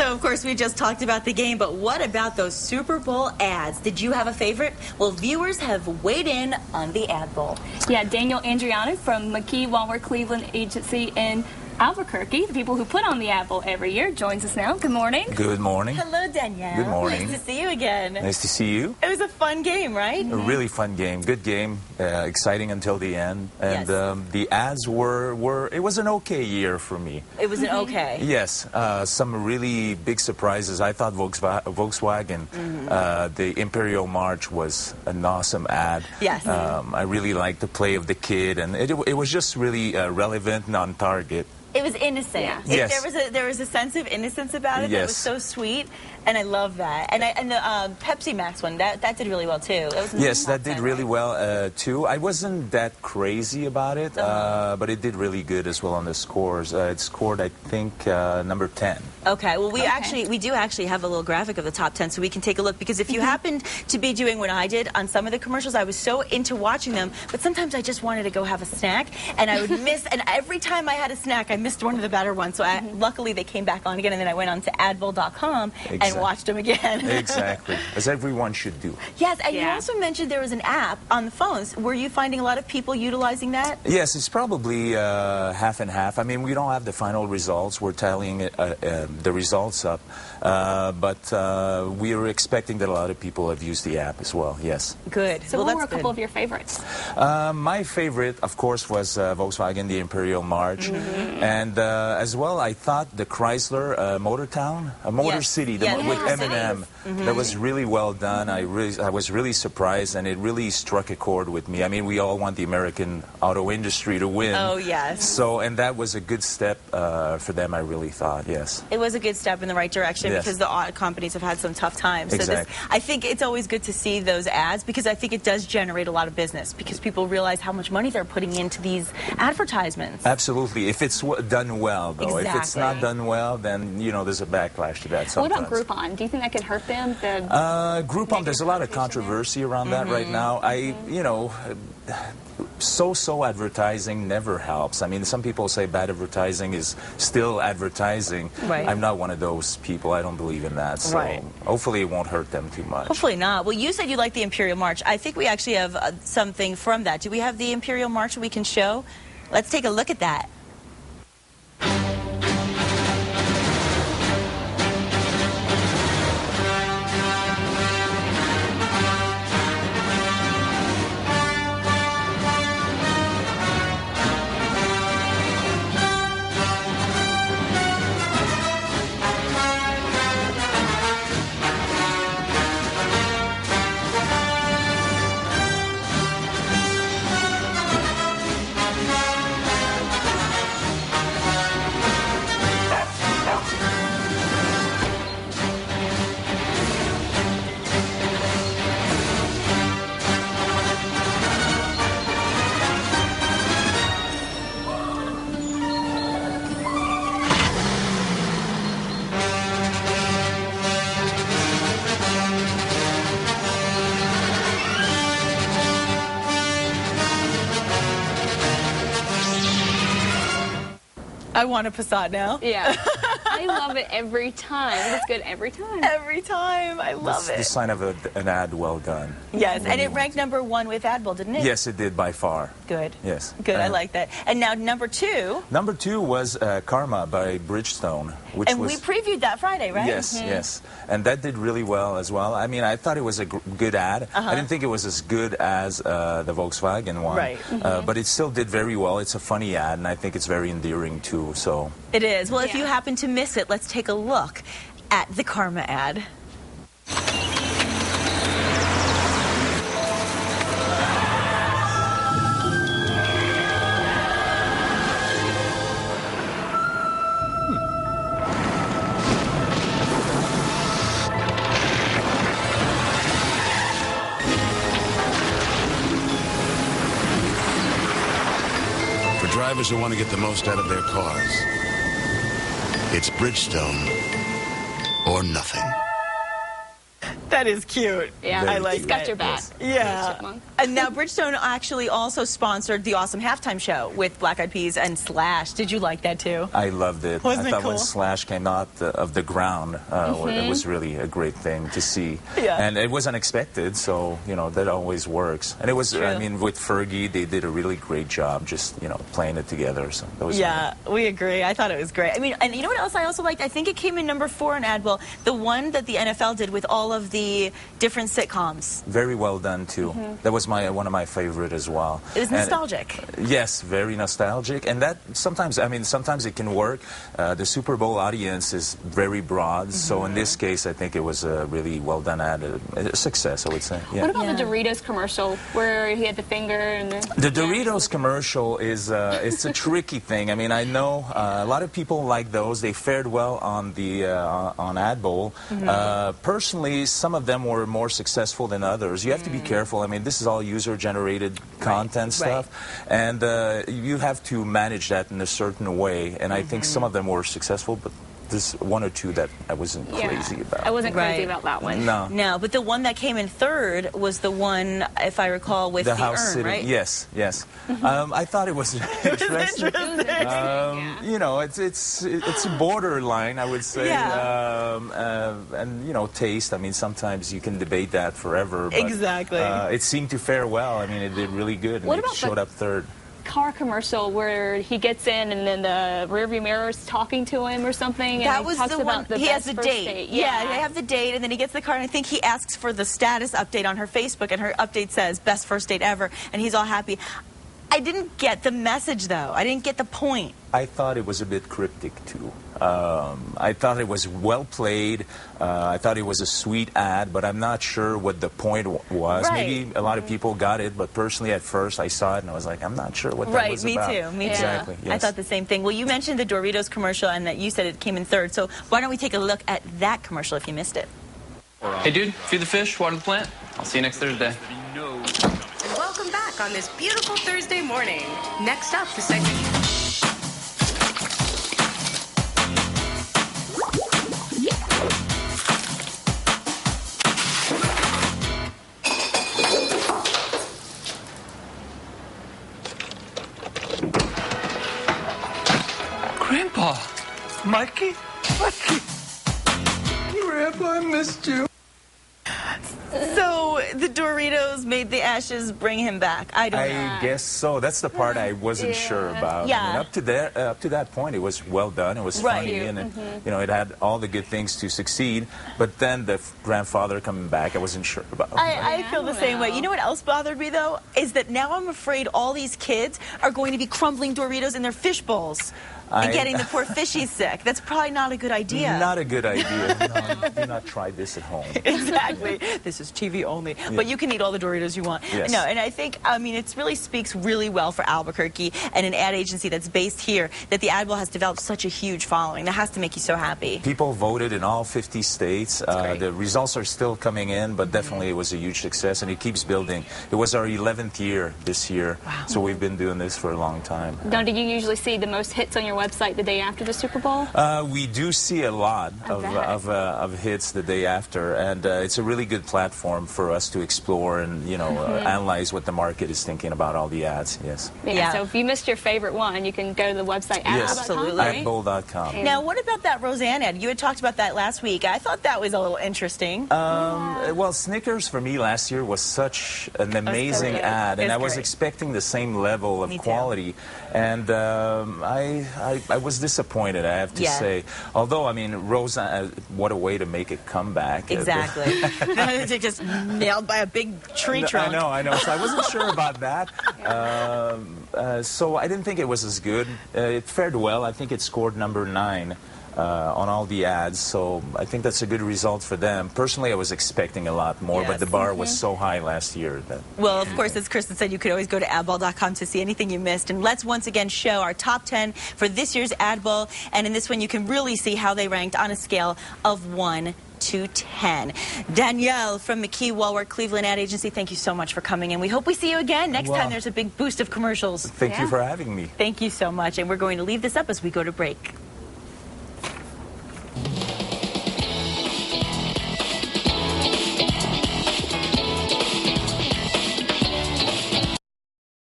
So, of course, we just talked about the game, but what about those Super Bowl ads? Did you have a favorite? Well, viewers have weighed in on the Ad Bowl. Yeah, Daniel Andreani from McKee, Wallwork, Cleveland Agency in Albuquerque, the people who put on the Adbowl every year, joins us now. Good morning. Good morning. Hello, Danielle. Good morning. Nice to see you again. Nice to see you. It was a fun game, right? A really fun game. Good game. Exciting until the end. And Yes. the ads were, it was an okay year for me. It was an okay. Yes. Some really big surprises. I thought Volkswagen, the Imperial March was an awesome ad. Yes. I really liked the play of the kid, and it was just really relevant and on target. It was innocent. Yeah. Yes. There was a sense of innocence about it that was Yes. so sweet, and I love that. And the Pepsi Max one that did really well too. Yes, that did really well too. I wasn't that crazy about it, but it did really good as well on the scores. It scored, I think, number 10. Okay, well, we do actually have a little graphic of the top 10, so we can take a look, because if you happened to be doing what I did on some of the commercials, I was so into watching them, but sometimes I just wanted to go have a snack, and I would miss, and every time I had a snack, I missed one of the better ones, so luckily they came back on again, and then I went on to adbowl.com and watched them again. Exactly, as everyone should do. Yes, and you also mentioned there was an app on the phones. Were you finding a lot of people utilizing that? Yes, it's probably half and half. I mean, we don't have the final results. We're tallying the results up, but we are expecting that a lot of people have used the app as well. Yes. Good. So what were a couple of your favorites? My favorite, of course, was Volkswagen, the Imperial March, and as well, I thought the Chrysler Motor Town, Motor City, with Eminem, that was really well done. I was really surprised, and it really struck a chord with me. I mean, we all want the American auto industry to win. Oh, yes. So, and that was a good step for them, I really thought, yes. It was a good step in the right direction because the auto companies have had some tough times. So Exactly. I think it's always good to see those ads, because I think it does generate a lot of business, because people realize how much money they're putting into these advertisements. Absolutely. If it's done well, though. Exactly. If it's not done well, then, you know, there's a backlash to that sometimes. What about Groupon? Do you think that could hurt them? Groupon, there's a lot of controversy around that right now. You know, so advertising never helps. I mean, some people say bad advertising is still advertising. Right. I'm not one of those people. I don't believe in that. So hopefully it won't hurt them too much. Hopefully not. Well, you said you like the Imperial March. I think we actually have something from that. Do we have the Imperial March we can show? Let's take a look at that. I want a Passat now. Yeah. I love it every time. It's good every time. Every time. I love That's the sign of an ad well done. Yes, and it ranked #1 with Adbowl, didn't it? Yes, it did by far. Good. Yes. Good, I like that. And now #2. Number 2 was Karma by Bridgestone, which And was... we previewed that Friday, right? Yes, yes. And that did really well as well. I mean, I thought it was a good ad. I didn't think it was as good as the Volkswagen one. Right. But it still did very well. It's a funny ad, and I think it's very endearing, too. So It is. Well, if you happen to miss it, let's take a look at the Karma ad. Drivers who want to get the most out of their cars. It's Bridgestone or nothing. That is cute. Yeah, Very I like he's got that. your back. Yeah. Chipmunk. And now Bridgestone actually also sponsored the Awesome Halftime Show with Black Eyed Peas and Slash. Did you like that too? I loved it. Wasn't I it thought when cool? Slash came out of the ground, it was really a great thing to see. Yeah. And it was unexpected, so, you know, that always works. And it was, True. I mean, with Fergie, they did a really great job just, you know, playing it together. So that was Yeah, we agree. I thought it was great. I mean, and you know what else I also liked? I think it came in number 4 in Adbowl, the one that the NFL did with all of the different sitcoms. very well done, too. That was one of my favorite as well. It was And- nostalgic. Yes, very nostalgic, and that sometimes, I mean, sometimes it can work. The Super Bowl audience is very broad, so in this case, I think it was a really well done ad, a success, I would say. Yeah. What about Yeah. the Doritos commercial where he had the finger and The Doritos commercial is it's a tricky thing. I mean, I know a lot of people like those. They fared well on the on Adbowl. Personally, some of them were more successful than others. You have to be careful. I mean, this is all user-generated content stuff, and you have to manage that in a certain way. And I think some of them were successful, but there's one or two that I wasn't crazy about. I wasn't crazy Right. about that one. No. No, but the one that came in 3rd was the one, if I recall, with the house urn, sitting. right? Yes, yes. I thought it was interesting. You know, it's a borderline, I would say. Yeah. And you know, taste. I mean, sometimes you can debate that forever. But, Exactly. It seemed to fare well. I mean, it did really good. And What it about showed the- up 3rd. Car commercial where he gets in and then the rearview mirror is talking to him or something. That and was he talks the one. about the He has best the first date. Yeah, they have the date, and then he gets the car, and I think he asks for the status update on her Facebook, and her update says "best first date ever," and he's all happy. I didn't get the message though. I didn't get the point. I thought it was a bit cryptic too. I thought it was well played. I thought it was a sweet ad, but I'm not sure what the point was. Right. Maybe a lot of people got it, but personally at first I saw it and I was like, I'm not sure what that Right, was me about. too. Me too. Exactly. Yes. I thought the same thing. Well, you mentioned the Doritos commercial, and that you said it came in 3rd. So why don't we take a look at that commercial if you missed it? Hey, dude, feed the fish, water the plant. I'll see you next Thursday. And welcome back on this beautiful Thursday morning. Next up, the segment. Grandpa! Mikey? Mikey! Grandpa, I missed you. So the Doritos made the ashes bring him back. I don't know. I guess so. That's the part I wasn't sure about. Yeah. I mean, up to that point, it was well done. It was Right. funny, and you know, it had all the good things to succeed. But then the grandfather coming back, I wasn't sure about. I feel the same way. You know what else bothered me, though? Is that now I'm afraid all these kids are going to be crumbling Doritos in their fish bowls and getting the poor fishies sick. That's probably not a good idea. Not a good idea. No, do not try this at home. Exactly. This is TV only. But you can eat all the Doritos you want. Yes. No, and I think, I mean, it really speaks really well for Albuquerque and an ad agency that's based here that the Adbowl has developed such a huge following. That has to make you so happy. People voted in all 50 states. great. The results are still coming in, but definitely it was a huge success, and it keeps building. It was our 11th year this year, so we've been doing this for a long time. Now, do you usually see the most hits on your website the day after the Super Bowl? We do see a lot of hits the day after, and it's a really good platform for us to explore and analyze what the market is thinking about all the ads. Yes, Yeah. So if you missed your favorite one, you can go to the website Yes. Adbowl.com, Absolutely. right? Adbowl.com. Now, what about that Roseanne ad? You had talked about that last week. I thought that was a little interesting. Well, Snickers for me last year was such an amazing good. ad, and It's I was great. expecting the same level of Me too. quality, and I was disappointed, I have to Yeah. say. Although, I mean, Roseanne, what a way to make a comeback. Exactly. They're just nailed by a big tree trunk. I know. So I wasn't sure about that. So I didn't think it was as good. It fared well. I think it scored number 9 on all the ads. So I think that's a good result for them. Personally, I was expecting a lot more, but Yes. the bar was so high last year that. Well, of course, as Kristen said, you could always go to Adbowl.com to see anything you missed. And let's once again show our top 10 for this year's Adbowl. And in this one, you can really see how they ranked on a scale of 1 to 10. Danielle from McKee, Wallwork, Cleveland Ad Agency, thank you so much for coming in. We hope we see you again next Well, time there's a big boost of commercials. Thank you for having me. Thank you so much. And we're going to leave this up as we go to break.